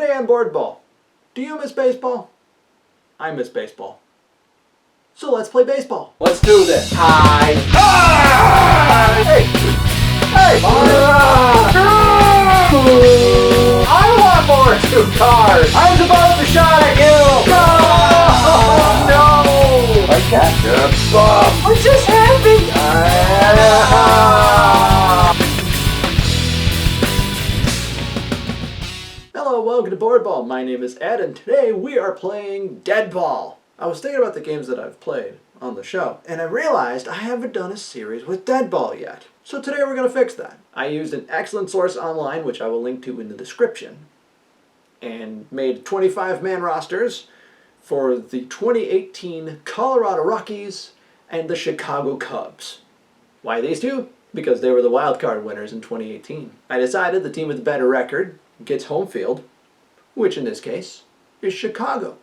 Today on Boardball, do you miss baseball? I miss baseball. So let's play baseball. Let's do this. Hi. Ah! Hey. Hey. I want more 2 cars. I'm supposed to shot at you. Oh, no. I got the bum. I'm just happy. Hello, welcome to Boardball. My name is Ed, and today we are playing Deadball. I was thinking about the games that I've played on the show, and I realized I haven't done a series with Deadball yet. So today we're going to fix that. I used an excellent source online, which I will link to in the description, and made 25-man rosters for the 2018 Colorado Rockies and the Chicago Cubs. Why these two? Because they were the wild card winners in 2018. I decided the team with the better record gets home field, which in this case is Chicago.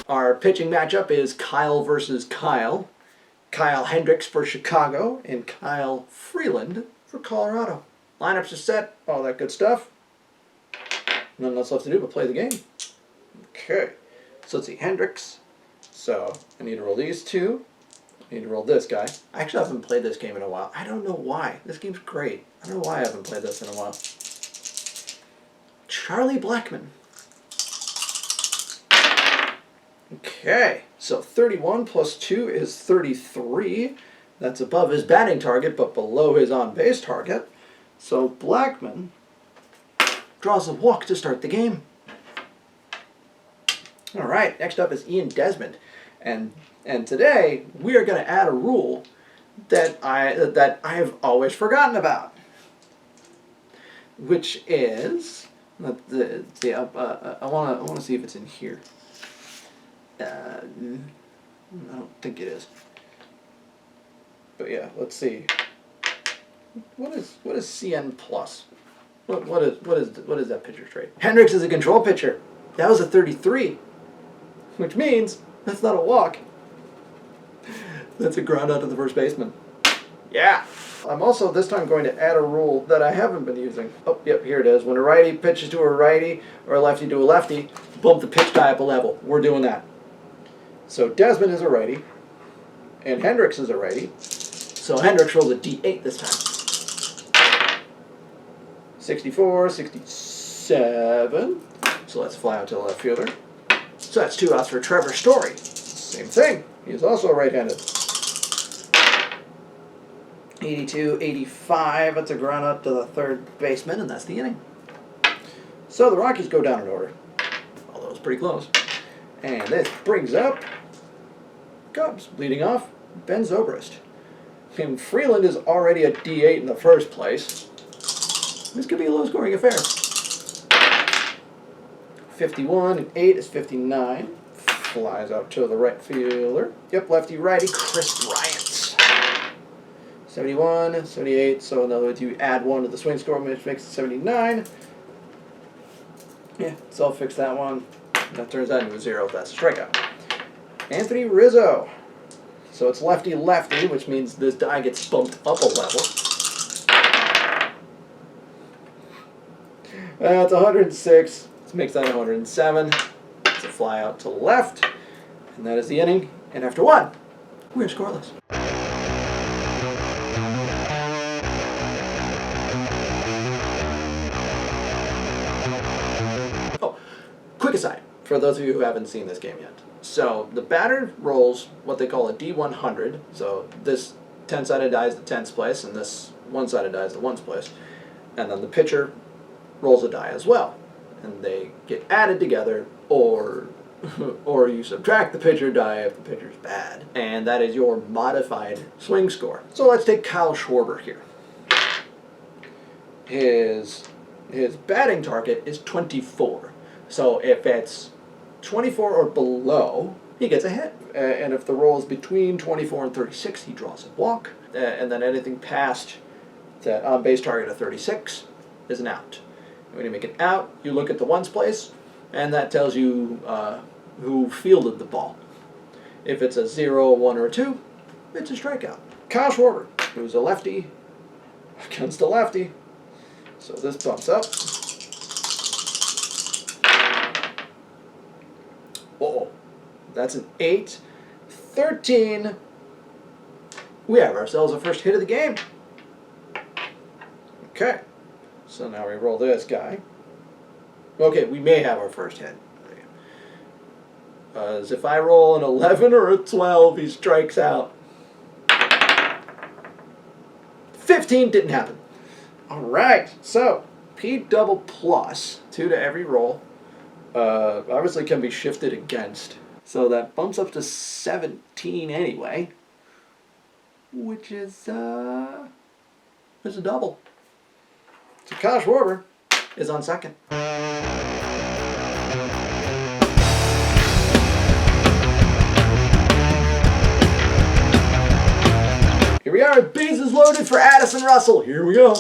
Our pitching matchup is Kyle versus Kyle. Kyle Hendricks for Chicago and Kyle Freeland for Colorado. Lineups are set, all that good stuff. Nothing else left to do but play the game. Okay, so let's see, Hendricks. So I need to roll these two. I need to roll this guy. I actually haven't played this game in a while. I don't know why. This game's great. I don't know why I haven't played this in a while. Charlie Blackmon. Okay, so 31 plus 2 is 33. That's above his batting target, but below his on-base target. So Blackmon draws a walk to start the game. All right, next up is Ian Desmond. And today, we are going to add a rule that I have always forgotten about, which is I want to see if it's in here. I don't think it is. But yeah, let's see. What is CN plus? What is that pitcher trait? Hendricks is a control pitcher. That was a 33, which means that's not a walk. That's a ground out to the first baseman. Yeah. I'm also this time going to add a rule that I haven't been using. Oh, yep, here it is. When a righty pitches to a righty or a lefty to a lefty, bump the pitch die up a level. We're doing that. So Desmond is a righty, and Hendricks is a righty. So Hendricks rolls a D8 this time. 64, 67. So let's fly out to the left fielder. So that's 2 outs for Trevor Story. Same thing. He is also right-handed. 82, 85. That's a ground out to the third baseman, and that's the inning. So the Rockies go down in order, although it's pretty close. And this brings up Cubs. Leading off, Ben Zobrist. And Freeland is already a D8 in the first place. This could be a low-scoring affair. 51 and 8 is 59. Flies out to the right fielder. Yep, lefty-righty, Chris Bryant. 71, 78, so in other words, you add 1 to the swing score, which makes it 79. Yeah, so I'll fix that one. That turns out into a 0 if that's a strikeout. Anthony Rizzo. So it's lefty-lefty, which means this die gets bumped up a level. That's 106. This makes that 107. It's a fly out to left. And that is the inning. And after 1, we're scoreless. Oh, quick aside, for those of you who haven't seen this game yet. So the batter rolls what they call a D100. So this 10-sided die is the 10th place, and this 1-sided die is the 1st place. And then the pitcher rolls a die as well. And they get added together, or you subtract the pitcher die if the pitcher's bad. And that is your modified swing score. So let's take Kyle Schwarber here. His batting target is 24. So if it's 24 or below, he gets a hit. And if the roll is between 24 and 36, he draws a walk. And then anything past that on-base target of 36 is an out. When you make it out, you look at the ones place, and that tells you who fielded the ball. If it's a 0, 1, or 2, it's a strikeout. Kyle Schwarber, who's a lefty against a lefty. So this bumps up. Uh-oh. That's an 8. 13. We have ourselves a first hit of the game. Okay. So now we roll this guy. Okay, we may have our first hit. As if I roll an 11 or a 12, he strikes out. 15 didn't happen. All right, so P double plus 2 to every roll. Obviously can be shifted against. So that bumps up to 17 anyway, which is a double. So Kyle Schwarber is on second. Here we are, bases loaded for Addison Russell. Here we go.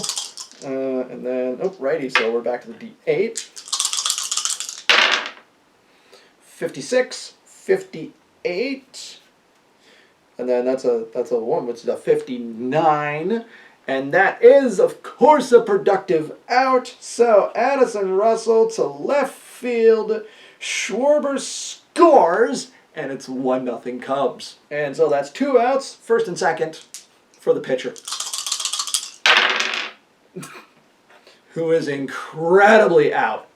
And then, righty, so we're back to the D8. 56, 58. And then that's a 1, which is a 59. And that is, of course, a productive out. So Addison Russell to left field. Schwarber scores, and it's 1-0 Cubs. And so that's 2 outs, first and second, for the pitcher. Who is incredibly out.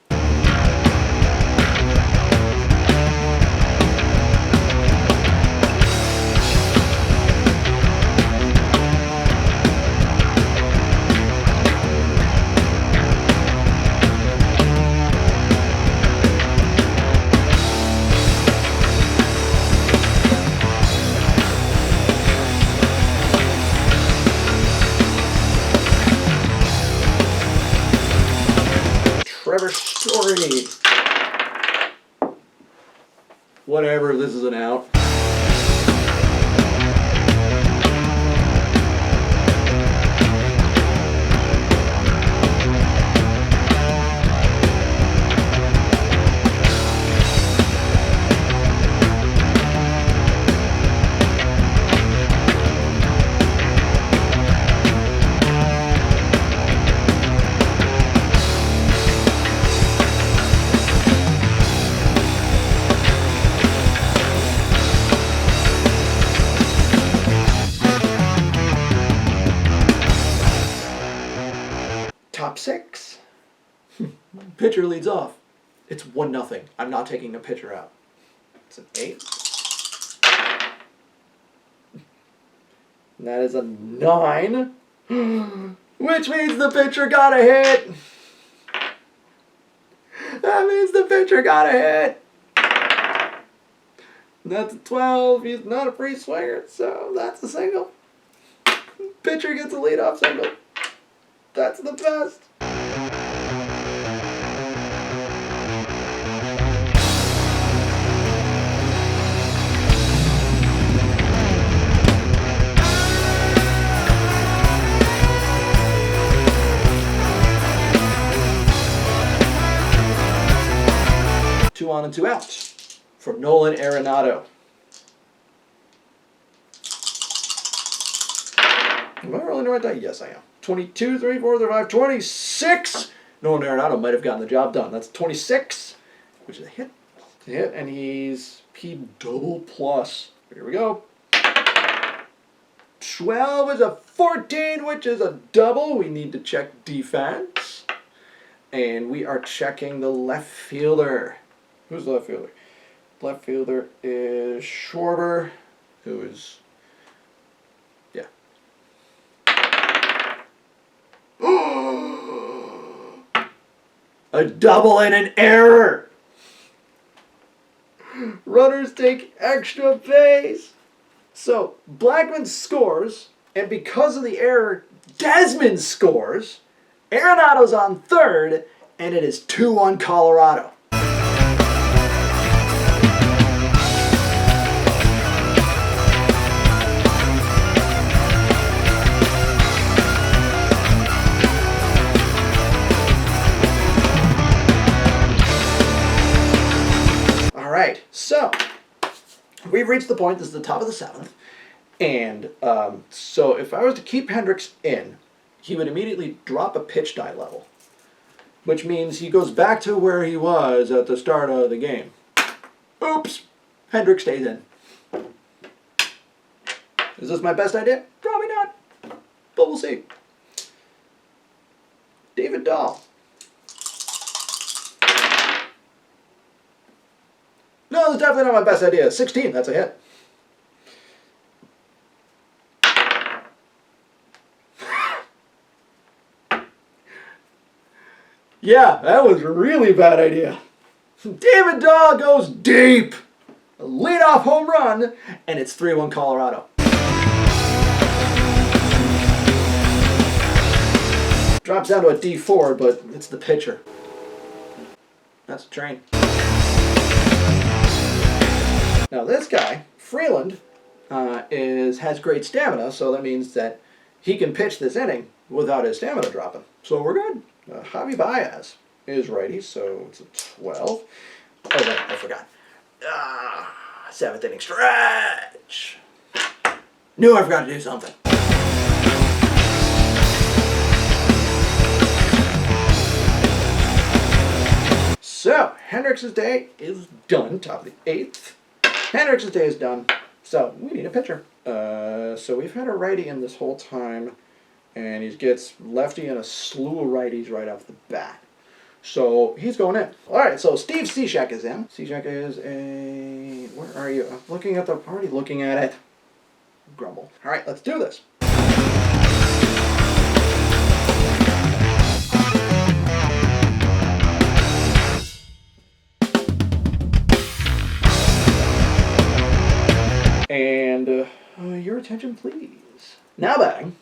Trevor Story. Whatever, this is an out. Top 6. Pitcher leads off. It's 1-0. I'm not taking a pitcher out. It's an 8. And that is a 9. Which means the pitcher got a hit. That means the pitcher got a hit. And that's a 12. He's not a free swinger, so that's a single. Pitcher gets a leadoff single. That's the best. Two on and 2 out for Nolan Arenado. Am I rolling the right die? Yes, I am. 22, 3, 4, 5, 26. Nolan Arenado might have gotten the job done. That's 26, which is a hit. It's a hit, and he's P double plus. Here we go. 12 is a 14, which is a double. We need to check defense. And we are checking the left fielder. Who's the left fielder? Left fielder is Schwarber, who is... A double and an error. Runners take extra base. So Blackman scores, and because of the error, Desmond scores. Arenado's on third, and it is 2-1 Colorado. Alright, so we've reached the point, this is the top of the 7th, and so if I was to keep Hendricks in, he would immediately drop a pitch die level. which means he goes back to where he was at the start of the game. Oops! Hendricks stays in. Is this my best idea? Probably not, but we'll see. David Dahl. No, that's definitely not my best idea. 16, that's a hit. Yeah, that was a really bad idea. David Dahl goes deep. A leadoff home run, and it's 3-1 Colorado. Drops down to a D4, but it's the pitcher. That's a train. Now this guy, Freeland, has great stamina, so that means that he can pitch this inning without his stamina dropping. So we're good. Javi Baez is righty, so it's a 12. Oh, wait, I forgot. 7th inning stretch. Knew I forgot to do something. So, Hendricks' day is done. Top of the 8th. Hendricks' day is done. So, we need a pitcher. So we've had a righty in this whole time, and he gets lefty and a slew of righties right off the bat. So he's going in. All right, so Steve Cishek is in. Cishek is a... Where are you? I'm looking at the party, looking at it. Grumble. All right, let's do this. And your attention, please. Now batting,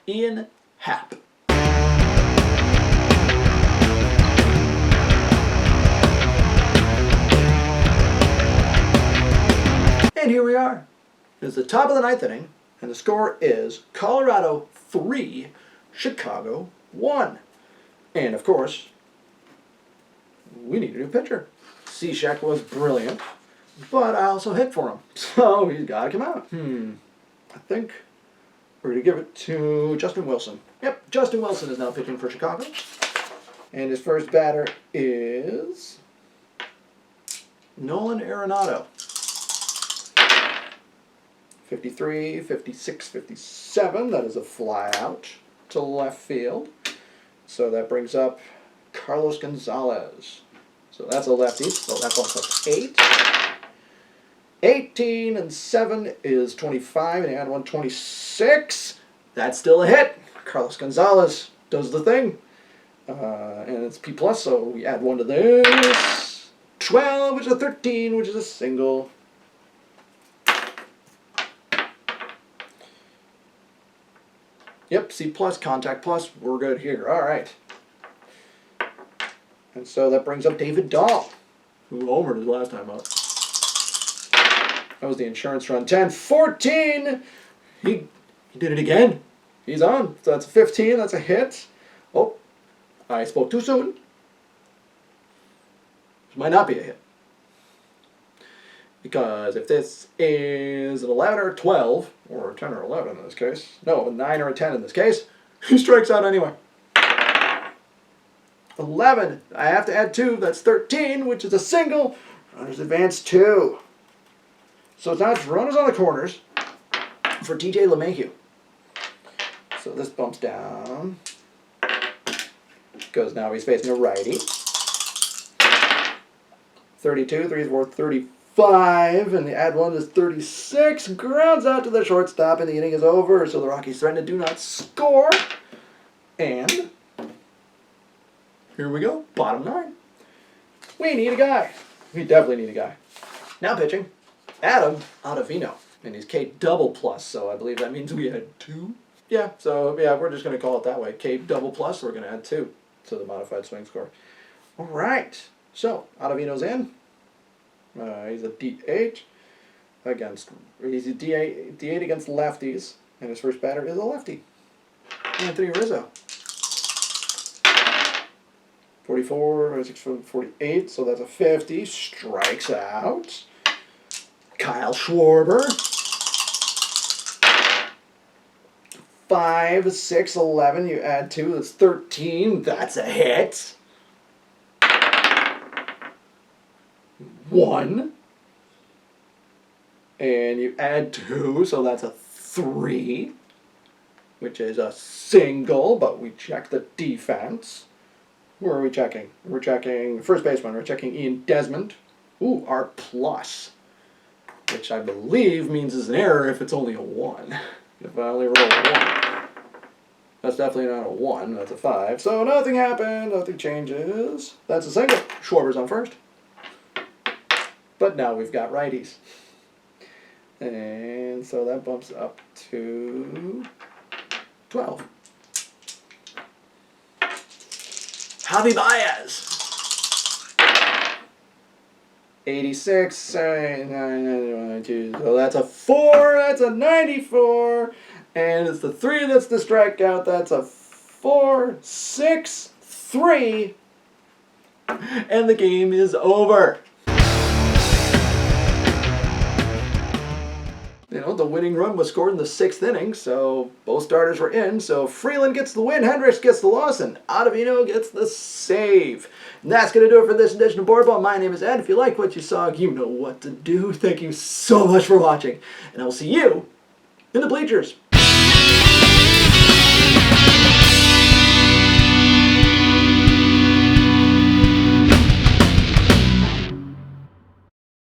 Ian Happ. And here we are. It's the top of the 9th inning, and the score is Colorado 3, Chicago 1. And of course, we need a new pitcher. Cishek was brilliant, but I also hit for him, so he's got to come out. I think we're going to give it to Justin Wilson. Yep, Justin Wilson is now pitching for Chicago. And his first batter is Nolan Arenado. 53, 56, 57. That is a fly out to left field. So that brings up Carlos Gonzalez. So that's a lefty. So that bumps up 8. 18 and 7 is 25, and add 126. That's still a hit. Carlos Gonzalez does the thing. And it's P+, so we add 1 to this. 12, which is a 13, which is a single. Yep, C+, contact plus, we're good here. All right. And so that brings up David Dahl, who homered his last time up. That was the insurance run. 10, 14. He did it again. He's on. So that's a 15. That's a hit. Oh, I spoke too soon. This might not be a hit. Because if this is an 11 or 12, or a 10 or 11 in this case, no, a 9 or a 10 in this case, he strikes out anyway. 11. I have to add 2. That's 13, which is a single. Runners advance 2. So now it's runners on the corners for TJ LeMahieu. So this bumps down. Because now he's facing a righty. 32, 3 is worth 35, and the add 1 is 36. Grounds out to the shortstop, and the inning is over. So the Rockies threaten to do not score. And here we go, bottom 9. We need a guy. We definitely need a guy. Now pitching, Adam Ottavino. And he's K double plus, so I believe that means we had 2. Yeah, so yeah, we're just going to call it that way. K double plus, we're going to add 2 to the modified swing score. All right, so Ottavino's in. He's a D8 against, he's a D8 against lefties, and his first batter is a lefty, Anthony Rizzo. 44, 48, so that's a 50. Strikes out. Kyle Schwarber. 5, 6, 11. You add 2, that's 13. That's a hit. 1. And you add 2, so that's a 3, which is a single, but we check the defense. Who are we checking? We're checking first baseman. We're checking Ian Desmond. Ooh, R+, which I believe means is an error if it's only a 1. If I only roll a 1. That's definitely not a 1. That's a 5. So nothing happened. Nothing changes. That's a single. Schwarber's on first. But now we've got righties. And so that bumps up to 12. Javi Baez. 86, 79, so that's a 4, that's a 94, and it's the 3 that's the strikeout, that's a 4, 6, 3, and the game is over. You know, the winning run was scored in the 6th inning, so both starters were in. So Freeland gets the win, Hendricks gets the loss, and Ottavino gets the save. And that's going to do it for this edition of Boardball. My name is Ed. If you like what you saw, you know what to do. Thank you so much for watching, and I will see you in the bleachers.